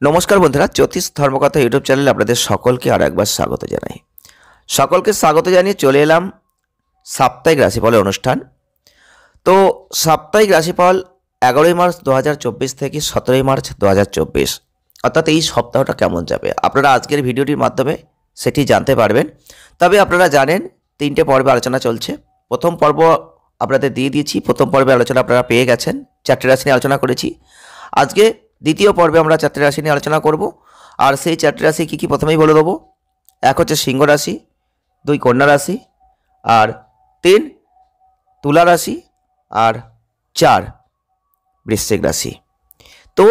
নমস্কার বন্ধুরা, জ্যোতিষ ধর্মকথা ইউটিউব চ্যানেলে আপনাদের সকলকে আর একবার স্বাগত জানাই। সকলকে স্বাগত জানিয়ে চলে এলাম সাপ্তাহিক রাশিফলের অনুষ্ঠান। তো সাপ্তাহিক রাশিফল 11ই মার্চ 2024 থেকে 17ই মার্চ 2024, অর্থাৎ এই সপ্তাহটা কেমন যাবে আপনারা আজকের ভিডিওটির মাধ্যমে সেটি জানতে পারবেন। তবে আপনারা জানেন 3টে পর্বে আলোচনা চলছে। প্রথম পর্ব আপনাদের দিয়ে দিয়েছি, প্রথম পর্বে আলোচনা আপনারা পেয়ে গেছেন, 4টে রাশি নিয়ে আলোচনা করেছি। আজকে দ্বিতীয় পর্বে আমরা 4টে রাশি নিয়ে আলোচনা করব। আর সেই 4টে রাশি কী কী প্রথমেই বলে দেবো। 1 হচ্ছে সিংহ রাশি, 2 কন্যা রাশি, আর 3 তুলা রাশি, আর 4 বৃশ্চিক রাশি। তো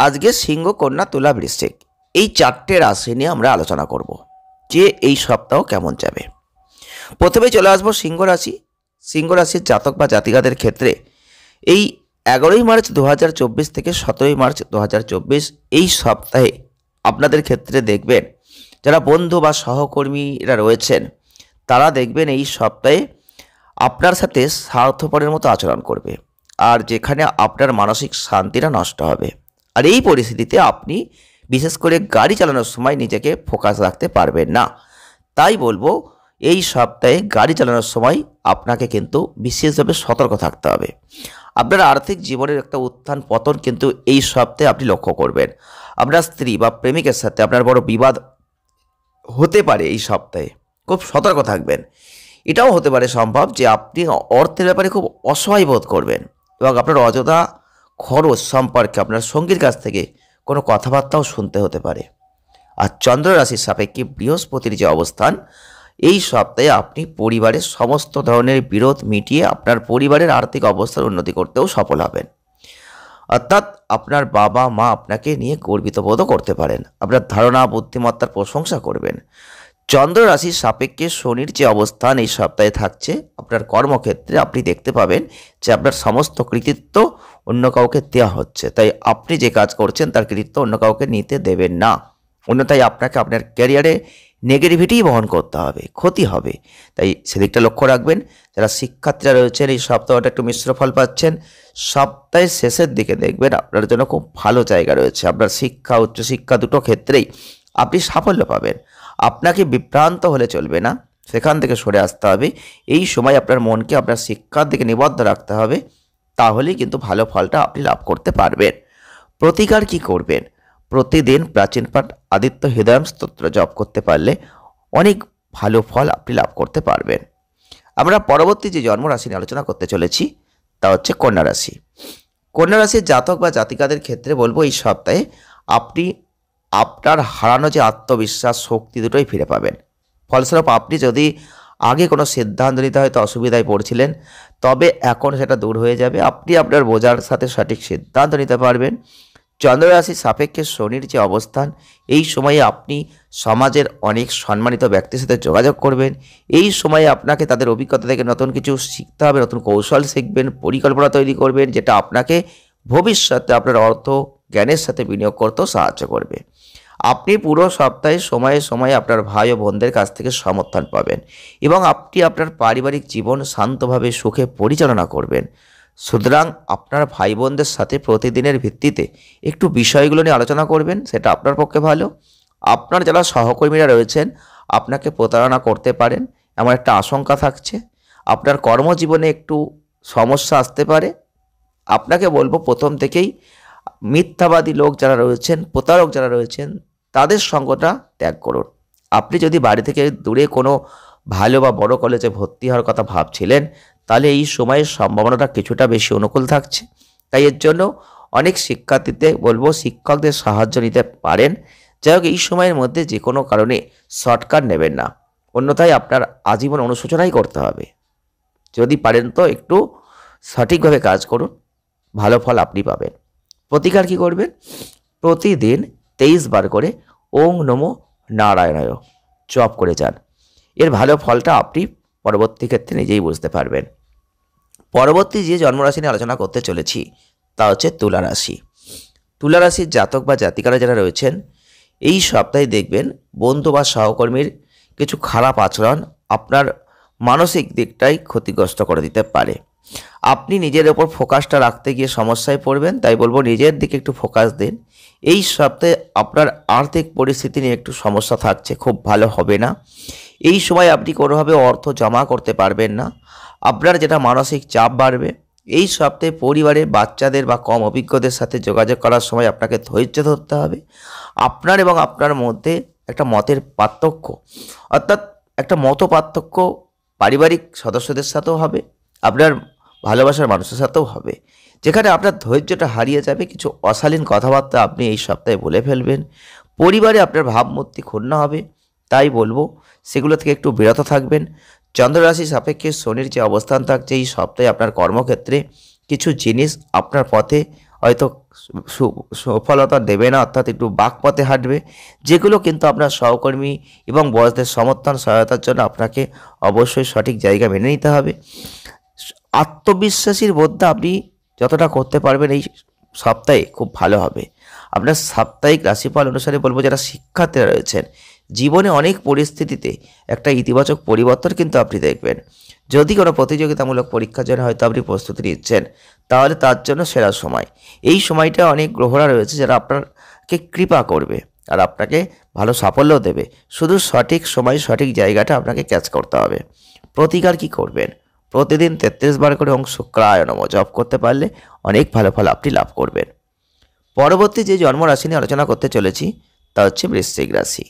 আজকে সিংহ, কন্যা, তুলা, বৃশ্চিক এই 4টে রাশি নিয়ে আমরা আলোচনা করব যে এই সপ্তাহ কেমন যাবে। প্রথমে চলে আসবো সিংহ রাশি। সিংহ রাশির জাতক বা জাতিকাদের ক্ষেত্রে এই 11ই মার্চ 2024 থেকে 17ই মার্চ 2024 এই সপ্তাহে আপনাদের ক্ষেত্রে দেখবেন যারা বন্ধু বা সহকর্মীরা রয়েছেন তারা দেখবেন এই সপ্তাহে আপনার সাথে স্বার্থপরের মতো আচরণ করবে, আর যেখানে আপনার মানসিক শান্তিটা নষ্ট হবে। আর এই পরিস্থিতিতে আপনি বিশেষ করে গাড়ি চালানোর সময় নিজেকে ফোকাস রাখতে পারবেন না। তাই বলবো এই সপ্তাহে গাড়ি চালানোর সময় আপনাকে কিন্তু বিশেষভাবে সতর্ক থাকতে হবে। আপনার আর্থিক জীবনের একটা উত্থান পতন কিন্তু এই সপ্তাহে আপনি লক্ষ্য করবেন। আপনার স্ত্রী বা প্রেমিকের সাথে আপনার বড় বিবাদ হতে পারে এই সপ্তাহে, খুব সতর্ক থাকবেন। এটাও হতে পারে সম্ভব যে আপনি অর্থের ব্যাপারে খুব অসহায় বোধ করবেন এবং আপনার অযথা খরচ সম্পর্কে আপনার সঙ্গীর কাছ থেকে কোনো কথাবার্তাও শুনতে হতে পারে। আর চন্দ্র রাশির সাপেক্ষে বৃহস্পতির যে অবস্থান, এই সপ্তাহে আপনি পরিবারের সমস্ত ধরনের বিরোধ মিটিয়ে আপনার পরিবারের আর্থিক অবস্থার উন্নতি করতেও সফল হবেন। অর্থাৎ আপনার বাবা মা আপনাকে নিয়ে গর্বিত বোধও করতে পারেন, আপনার ধারণা বুদ্ধিমত্তার প্রশংসা করবেন। চন্দ্র রাশির সাপেক্ষে শনির যে অবস্থান এই সপ্তাহে থাকছে, আপনার কর্মক্ষেত্রে আপনি দেখতে পাবেন যে আপনার সমস্ত কৃতিত্ব অন্য কাউকে দেওয়া হচ্ছে। তাই আপনি যে কাজ করছেন তার কৃতিত্ব অন্য কাউকে নিতে দেবেন না, অন্যথায় আপনাকে আপনার ক্যারিয়ারে নেগেটিভিটি বহন করতে হবে, ক্ষতি হবে। তাই সেদিকটা লক্ষ্য রাখবেন। যারা শিক্ষার্থীরা রয়েছেন এই সপ্তাহটা একটু মিশ্র ফল পাচ্ছেন। সপ্তাহের শেষের দিকে দেখবেন আপনার জন্য খুব ভালো জায়গা রয়েছে। আপনার শিক্ষা, উচ্চশিক্ষা দুটো ক্ষেত্রেই আপনি সাফল্য পাবেন। আপনাকে বিভ্রান্ত হলে চলবে না, সেখান থেকে সরে আসতে হবে। এই সময় আপনার মনকে আপনার শিক্ষার দিকে নিবদ্ধ রাখতে হবে, তাহলেই কিন্তু ভালো ফলটা আপনি লাভ করতে পারবেন। প্রতিকার কি করবেন? প্রতিদিন প্রাচীন পাঠ আদিত্য হৃদয়ম স্তোত্র জপ করতে পারলে অনেক ভালো ফল আপনি লাভ করতে পারবেন। আমরা পরবর্তী যে জন্মরাশি নিয়ে আলোচনা করতে চলেছি তা হচ্ছে কন্যা রাশি। কন্যা রাশির জাতক বা জাতিকাদের ক্ষেত্রে বলবো এই সপ্তাহে আপনি আপনার হারানো যে আত্মবিশ্বাস, শক্তি দুটোই ফিরে পাবেন। ফলস্বরূপ আপনি যদি আগে কোনো সিদ্ধান্ত নিতে হয়তো অসুবিধায় পড়ছিলেন, তবে এখন সেটা দূর হয়ে যাবে। আপনি আপনার বোঝার সাথে সঠিক সিদ্ধান্ত নিতে পারবেন। চন্দ্ররাশির সাপেক্ষে শনির যে অবস্থান, এই সময়ে আপনি সমাজের অনেক সম্মানিত ব্যক্তির সাথে যোগাযোগ করবেন। এই সময়ে আপনাকে তাদের অভিজ্ঞতা থেকে নতুন কিছু শিখতে হবে, নতুন কৌশল শিখবেন, পরিকল্পনা তৈরি করবেন, যেটা আপনাকে ভবিষ্যতে আপনার অর্থ জ্ঞানের সাথে বিনিয়োগ করতেও সাহায্য করবে। আপনি পুরো সপ্তাহে সময়ে সময়ে আপনার ভাই ও বোনদের কাছ থেকে সমর্থন পাবেন এবং আপনি আপনার পারিবারিক জীবন শান্তভাবে সুখে পরিচালনা করবেন। সুতরাং আপনার ভাই বোনদের সাথে প্রতিদিনের ভিত্তিতে একটু বিষয়গুলো নিয়ে আলোচনা করবেন, সেটা আপনার পক্ষে ভালো। আপনার যারা সহকর্মীরা রয়েছেন আপনাকে প্রতারণা করতে পারেন এমন একটা আশঙ্কা থাকছে। আপনার কর্মজীবনে একটু সমস্যা আসতে পারে। আপনাকে বলবো প্রথম থেকেই মিথ্যাবাদী লোক যারা রয়েছেন, প্রতারক যারা রয়েছেন, তাদের সঙ্গটা ত্যাগ করুন। আপনি যদি বাড়ি থেকে দূরে কোনো ভালো বা বড় কলেজে ভর্তি হওয়ার কথা ভাবছিলেন, তাহলে এই সময়ের সম্ভাবনাটা কিছুটা বেশি অনুকূল থাকছে। তাই এর জন্য অনেক শিক্ষার্থীতে বলবো শিক্ষকদের সাহায্য নিতে পারেন। যাই হোক, এই সময়ের মধ্যে যে কোনো কারণে শর্টকাট নেবেন না, অন্যথায় আপনার আজীবন অনুশোচনাই করতে হবে। যদি পারেন তো একটু সঠিকভাবে কাজ করুন, ভালো ফল আপনি পাবেন। প্রতিকার কি করবেন? প্রতিদিন 23 বার করে ওং নমো নারায়ণায় জপ করে যান। এর ভালো ফলটা আপনি পরবর্তী ক্ষেত্রে নিজেই বুঝতে পারবেন। পরবর্তী যে জন্মরাশি নিয়ে আলোচনা করতে চলেছি তা হচ্ছে তুলা রাশি। তুলা রাশির জাতক বা জাতিকারা যারা রয়েছেন এই সপ্তাহে দেখবেন বন্ধু বা সহকর্মীর কিছু খারাপ আচরণ আপনার মানসিক দিকটাই ক্ষতিগ্রস্ত করে দিতে পারে। আপনি নিজের ওপর ফোকাসটা রাখতে গিয়ে সমস্যায় পড়বেন, তাই বলবো নিজের দিকে একটু ফোকাস দিন। এই সপ্তাহে আপনার আর্থিক পরিস্থিতি নিয়ে একটু সমস্যা থাকছে, খুব ভালো হবে না। এই সময় আপনি কোনোভাবে অর্থ জমা করতে পারবেন না, আপনার যেটা মানসিক চাপ বাড়বে। এই সপ্তাহে পরিবারের বাচ্চাদের বা কম অভিজ্ঞদের সাথে যোগাযোগ করার সময় আপনাকে ধৈর্য ধরতে হবে। আপনার এবং আপনার মধ্যে একটা মতের পার্থক্য, অর্থাৎ একটা মত পার্থক্য পারিবারিক সদস্যদের সাথেও হবে, আপনার ভালোবাসার মানুষের সাথেও হবে, যেখানে আপনার ধৈর্যটা হারিয়ে যাবে। কিছু অশালীন কথাবার্তা আপনি এই সপ্তাহে বলে ফেলবেন, পরিবারে আপনার ভাবমূর্তি ক্ষুণ্ণ হবে। তাই বলবো সেগুলো থেকে একটু বিরত থাকবেন। চন্দ্ররাশি সাপেক্ষে শনির যে অবস্থান থাকছে, এই সপ্তাহে আপনার কর্মক্ষেত্রে কিছু জিনিস আপনার পথে হয়তো সফলতা দেবে না, অর্থাৎ একটু বাকপথে হাঁটবে, যেগুলো কিন্তু আপনার সহকর্মী এবং বসদের সমর্থন সহায়তার জন্য আপনাকে অবশ্যই সঠিক জায়গা মেনে নিতে হবে। আত্মবিশ্বাসীর বোধটা আপনি যতটা করতে পারবেন এই সপ্তাহে খুব ভালো হবে। আপনার সাপ্তাহিক রাশিফল অনুসারে বলবো, যারা শিক্ষার্থীরা রয়েছেন, জীবনে অনেক পরিস্থিতিতে একটা ইতিবাচক পরিবর্তন কিন্তু আপনি দেখবেন। যদি কোনো প্রতিযোগিতামূলক পরীক্ষার জন্য হয়তো আপনি প্রস্তুতি নিচ্ছেন, তাহলে তার জন্য সেরা সময়। এই সময়টা অনেক গ্রহরা রয়েছে যারা আপনাকে কৃপা করবে আর আপনাকে ভালো সাফল্য দেবে। শুধু সঠিক সময় সঠিক জায়গাটা আপনাকে ক্যাচ করতে হবে। প্রতিকার কি করবেন? প্রতিদিন 33 বার করে ওং শুক্রায় নমঃ জপ করতে পারলে অনেক ভালো ফল আপনি লাভ করবেন। পরবর্তী যে জন্মরাশি নিয়ে আলোচনা করতে চলেছি তা হচ্ছে বৃশ্চিক রাশি।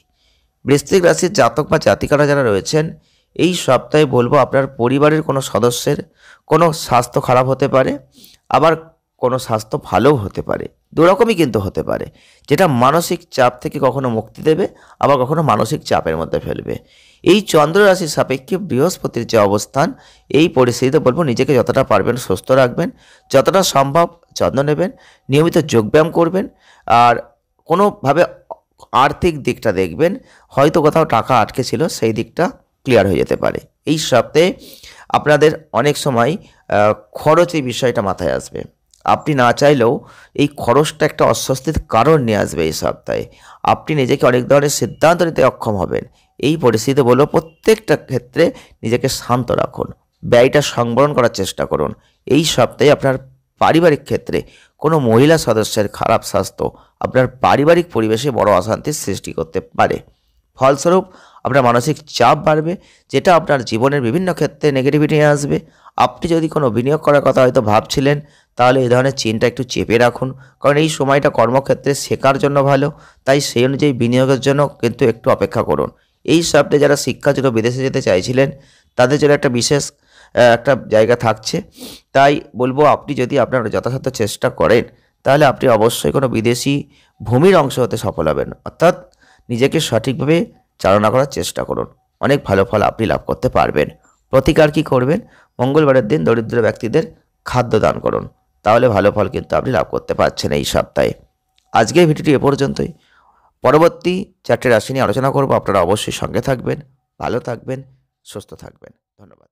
বৃশ্চিক রাশির জাতক বা জাতিকারা যারা রয়েছেন, এই সপ্তাহে বলবো আপনার পরিবারের কোনো সদস্যের কোনো স্বাস্থ্য খারাপ হতে পারে, আবার কোনো স্বাস্থ্য ভালোও হতে পারে, দুরকমই কিন্তু হতে পারে, যেটা মানসিক চাপ থেকে কখনো মুক্তি দেবে, আবার কখনো মানসিক চাপের মধ্যে ফেলবে। এই চন্দ্র রাশির সাপেক্ষে বৃহস্পতির যে অবস্থান, এই পরিস্থিতিতে বলবো নিজেকে যতটা পারবেন সুস্থ রাখবেন, যতটা সম্ভব যত্ন নেবেন, নিয়মিত যোগব্যায়াম করবেন, আর কোনোভাবে আর্থিক দিকটা দেখবেন, হয়তো কোথাও টাকা আটকে ছিল সেই দিকটা ক্লিয়ার হয়ে যেতে পারে। এই সপ্তাহে আপনাদের অনেক সময় খরচ এই বিষয়টা মাথায় আসবে, আপনি না চাইলেও এই খরচটা একটা অস্বস্তির কারণ নিয়ে আসবে। এই সপ্তাহে আপনি নিজেকে অনেক ধরনের সিদ্ধান্ত নিতে অক্ষম হবেন। এই পরিস্থিতিতে বলবো প্রত্যেকটা ক্ষেত্রে নিজেকে শান্ত রাখুন, ব্যয়টা সংবরণ করার চেষ্টা করুন। এই সপ্তাহে আপনার পারিবারিক ক্ষেত্রে কোনো মহিলা সদস্যের খারাপ স্বাস্থ্য আপনার পারিবারিক পরিবেশে বড় অশান্তির সৃষ্টি করতে পারে। ফলস্বরূপ আপনার মানসিক চাপ বাড়বে, যেটা আপনার জীবনের বিভিন্ন ক্ষেত্রে নেগেটিভিটি নিয়ে আসবে। আপনি যদি কোনো বিনিয়োগ করার কথা হয়তো ভাবছিলেন, তাহলে এই ধরনের চিন্তা একটু চেপে রাখুন, কারণ এই সময়টা কর্মক্ষেত্রে শেখার জন্য ভালো, তাই সেই অনুযায়ী বিনিয়োগের জন্য কিন্তু একটু অপেক্ষা করুন। এই সপ্তাহে যারা শিক্ষার জন্য বিদেশে যেতে চাইছিলেন, তাদের জন্য একটা বিশেষ একটা জায়গা থাকছে। তাই বলবো আপনি যদি আপনার যথাসাধ্য চেষ্টা করেন, তাহলে আপনি অবশ্যই কোনো বিদেশি ভূমির অংশ হতে সফল হবেন, অর্থাৎ নিজেকে সঠিকভাবে চালনা করার চেষ্টা করুন, অনেক ভালো ফল আপনি লাভ করতে পারবেন। প্রতিকার কি করবেন? মঙ্গলবারের দিন দরিদ্র ব্যক্তিদের খাদ্য দান করুন, তাহলে ভালো ফল কিন্তু আপনি লাভ করতে পারছেন এই সপ্তাহে। আজকের ভিডিওটি এ পর্যন্তই। পরবর্তী 4টে রাশি নিয়ে আলোচনা করব। আপনারা অবশ্যই সঙ্গে থাকবেন, ভালো থাকবেন, সুস্থ থাকবেন। ধন্যবাদ।